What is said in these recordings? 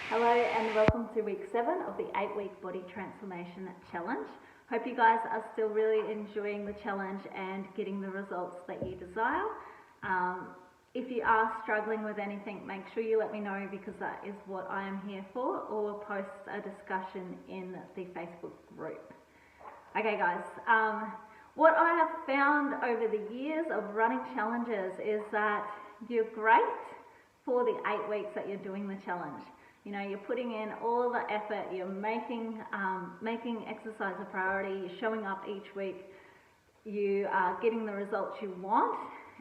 Hello and welcome to week 7 of the 8-week body transformation challenge. Hope you guys are still really enjoying the challenge and getting the results that you desire. If you are struggling with anything, make sure you let me know because that is what I am here for, or post a discussion in the Facebook group. Okay guys, what I have found over the years of running challenges is that you're great for the 8 weeks that you're doing the challenge. You know, you're putting in all the effort, you're making exercise a priority, you're showing up each week, you are getting the results you want,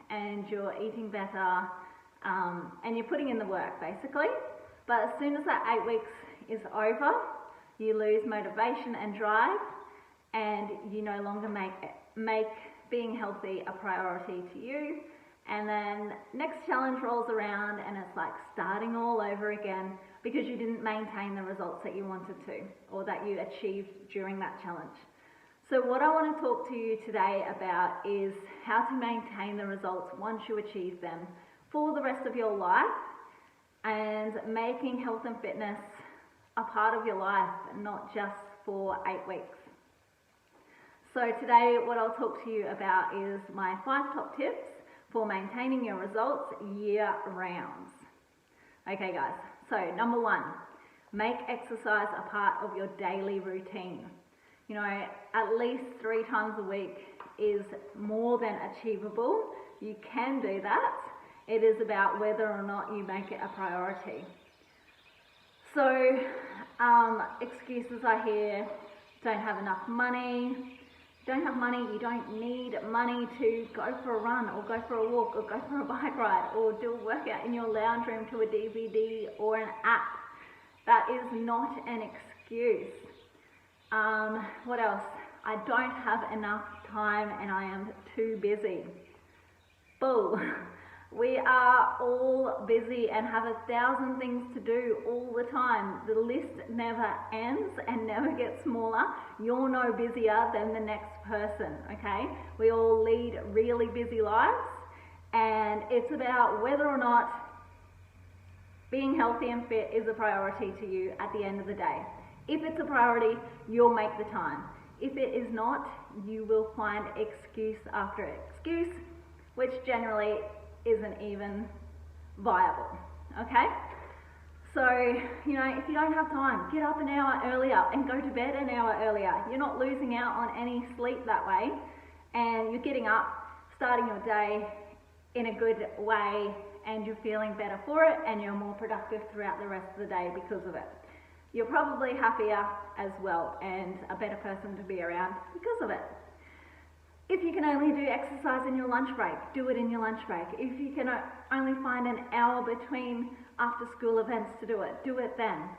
and you're eating better, and you're putting in the work basically. But as soon as that 8 weeks is over, you lose motivation and drive, and you no longer make being healthy a priority to you. And then next challenge rolls around and it's like starting all over again because you didn't maintain the results that you wanted to or that you achieved during that challenge. So what I want to talk to you today about is how to maintain the results once you achieve them for the rest of your life, and making health and fitness a part of your life, not just for 8 weeks. So today what I'll talk to you about is my 5 top tips for maintaining your results year round. Okay guys, so number 1, make exercise a part of your daily routine. You know, at least 3 times a week is more than achievable. You can do that. It is about whether or not you make it a priority. So, excuses I hear: don't have enough money. Don't have money, you don't need money to go for a run or go for a walk or go for a bike ride or do a workout in your lounge room to a DVD or an app. That is not an excuse. What else? I don't have enough time and I am too busy. Bull. We are all busy and have 1,000 things to do all the time. The list never ends and never gets smaller. You're no busier than the next person, okay? We all lead really busy lives, and it's about whether or not being healthy and fit is a priority to you at the end of the day. If it's a priority, you'll make the time. If it is not, you will find excuse after excuse, which generally isn't even viable, okay? So, you know, if you don't have time, get up an hour earlier and go to bed an hour earlier. You're not losing out on any sleep that way, and you're getting up, starting your day in a good way, and you're feeling better for it, and you're more productive throughout the rest of the day because of it. You're probably happier as well and a better person to be around because of it. If you can only do exercise in your lunch break, do it in your lunch break. If you can only find an hour between after school events to do it then.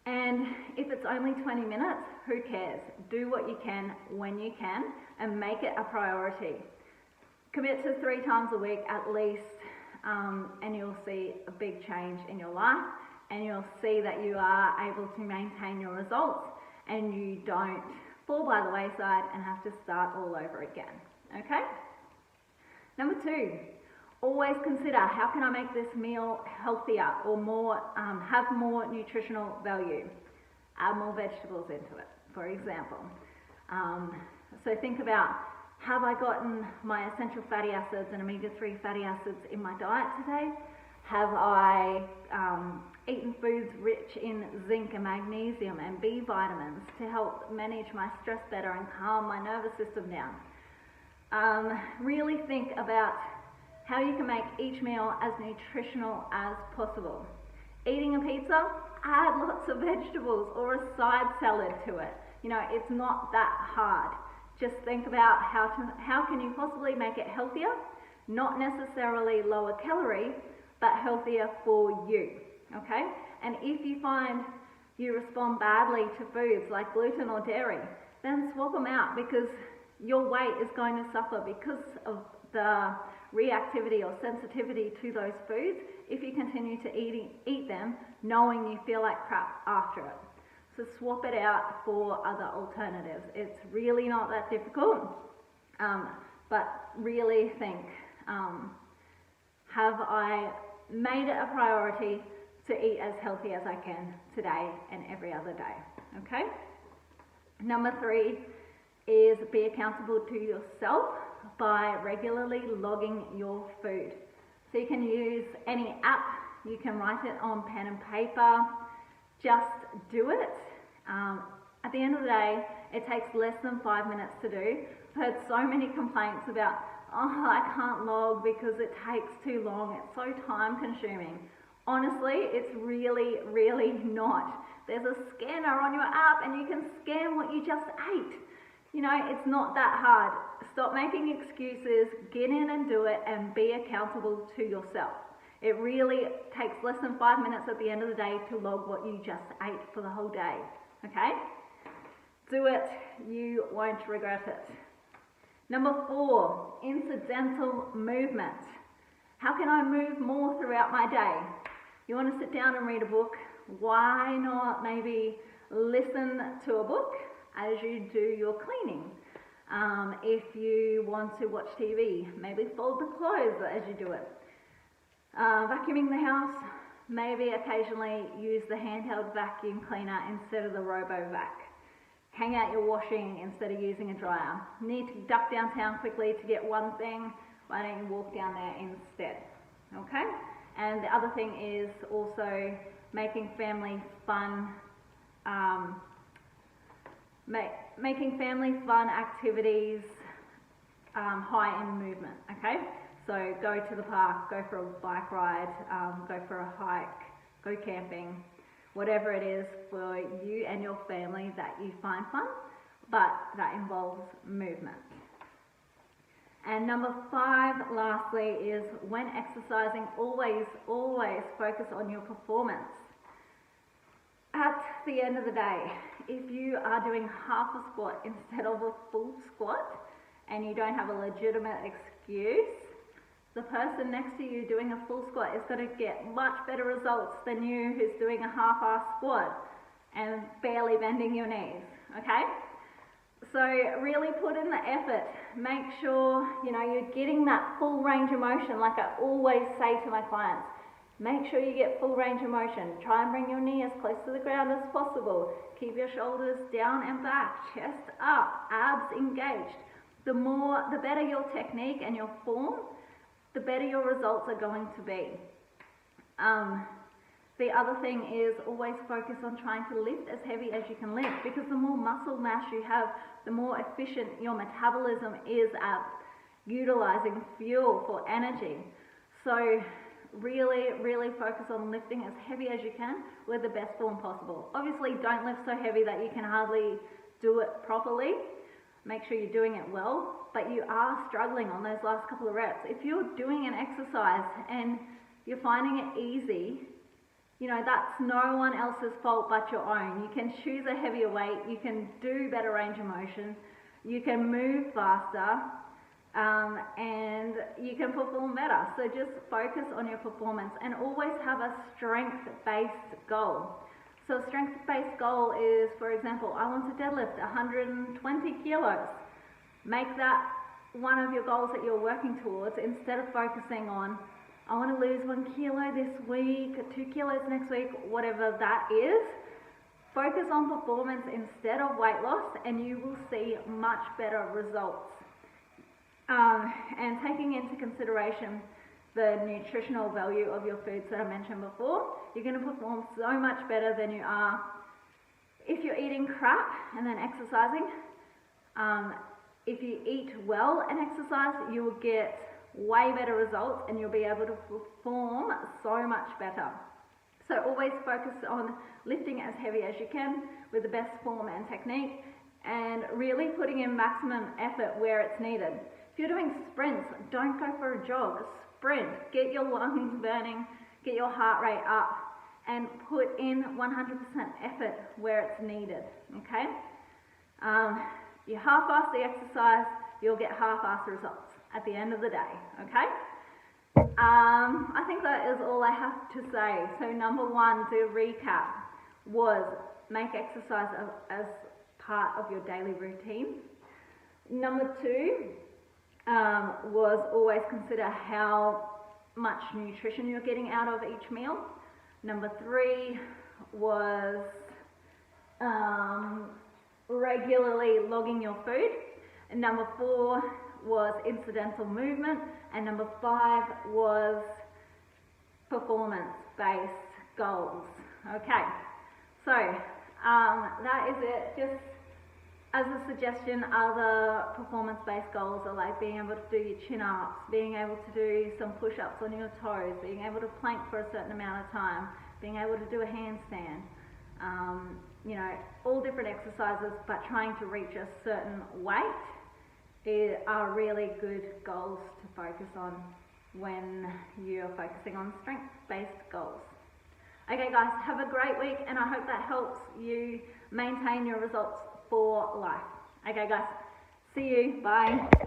And if it's only 20 minutes, who cares? Do what you can when you can and make it a priority. Commit to 3 times a week at least, and you'll see a big change in your life, and you'll see that you are able to maintain your results and you don't fall by the wayside and have to start all over again, okay? Number 2, always consider, how can I make this meal healthier or more, have more nutritional value? Add more vegetables into it, for example. So think about, have I gotten my essential fatty acids and omega-3 fatty acids in my diet today? Have I eaten foods rich in zinc and magnesium and B vitamins to help manage my stress better and calm my nervous system down? Really think about how you can make each meal as nutritional as possible. Eating a pizza, add lots of vegetables or a side salad to it. You know, it's not that hard. Just think about how can you possibly make it healthier, not necessarily lower calorie, but healthier for you, okay? And if you find you respond badly to foods like gluten or dairy, then swap them out because your weight is going to suffer because of the reactivity or sensitivity to those foods if you continue to eat them knowing you feel like crap after it. So swap it out for other alternatives. It's really not that difficult, but really think, have I made it a priority to eat as healthy as I can today and every other day, okay? Number 3 is be accountable to yourself by regularly logging your food. So you can use any app, you can write it on pen and paper, just do it. At the end of the day, it takes less than 5 minutes to do. I've heard so many complaints about, oh, I can't log because it takes too long, it's so time consuming. Honestly, it's really, really not. There's a scanner on your app and you can scan what you just ate. You know, it's not that hard. Stop making excuses, get in and do it, and be accountable to yourself. It really takes less than 5 minutes at the end of the day to log what you just ate for the whole day, okay? Do it, you won't regret it. Number 4, incidental movement. How can I move more throughout my day? You want to sit down and read a book? Why not maybe listen to a book as you do your cleaning? If you want to watch TV, maybe fold the clothes as you do it. Vacuuming the house, maybe occasionally use the handheld vacuum cleaner instead of the RoboVac. Hang out your washing instead of using a dryer. Need to duck downtown quickly to get one thing, why don't you walk down there instead, okay? And the other thing is also making family fun, making family fun activities high in movement, okay? So go to the park, go for a bike ride, go for a hike, go camping, whatever it is for you and your family that you find fun, but that involves movement. And number 5, lastly, is when exercising, always focus on your performance. At the end of the day, if you are doing half a squat instead of a full squat and you don't have a legitimate excuse, the person next to you doing a full squat is going to get much better results than you who's doing a half-ass squat and barely bending your knees, okay? So really put in the effort. Make sure, you're getting that full range of motion, like I always say to my clients. Make sure you get full range of motion. Try and bring your knee as close to the ground as possible. Keep your shoulders down and back, chest up, abs engaged. The better your technique and your form, the better your results are going to be. The other thing is always focus on trying to lift as heavy as you can lift, because the more muscle mass you have, the more efficient your metabolism is at utilizing fuel for energy. So really focus on lifting as heavy as you can with the best form possible. Obviously, don't lift so heavy that you can hardly do it properly. Make sure you're doing it well, but you are struggling on those last couple of reps. If you're doing an exercise and you're finding it easy, that's no one else's fault but your own. You can choose a heavier weight, you can do better range of motion, you can move faster, and you can perform better. So just focus on your performance and always have a strength-based goal. So a strength-based goal is, for example, I want to deadlift 120 kilos. Make that one of your goals that you're working towards, instead of focusing on, I want to lose 1 kilo this week, 2 kilos next week, whatever that is. Focus on performance instead of weight loss, and you will see much better results. And taking into consideration the nutritional value of your foods that I mentioned before, you're going to perform so much better than you are if you're eating crap and then exercising. If you eat well and exercise, you will get way better results and you'll be able to perform so much better. So always focus on lifting as heavy as you can with the best form and technique, and really putting in maximum effort where it's needed. If you're doing sprints, don't go for a jog. Sprint, get your lungs burning, get your heart rate up, and put in 100% effort where it's needed, okay? You half-ass the exercise, you'll get half-ass results at the end of the day, okay? I think that is all I have to say. So number 1, to recap, was make exercise as part of your daily routine. Number 2, was always consider how much nutrition you're getting out of each meal. Number 3 was regularly logging your food. And number 4 was incidental movement. And number 5 was performance-based goals. Okay, so that is it. Just as a suggestion, other performance-based goals are like being able to do your chin-ups, being able to do some push-ups on your toes, being able to plank for a certain amount of time, being able to do a handstand. You know, all different exercises, but trying to reach a certain weight are really good goals to focus on when you're focusing on strength-based goals. Okay guys, have a great week, and I hope that helps you maintain your results for life. Okay guys, see you, bye.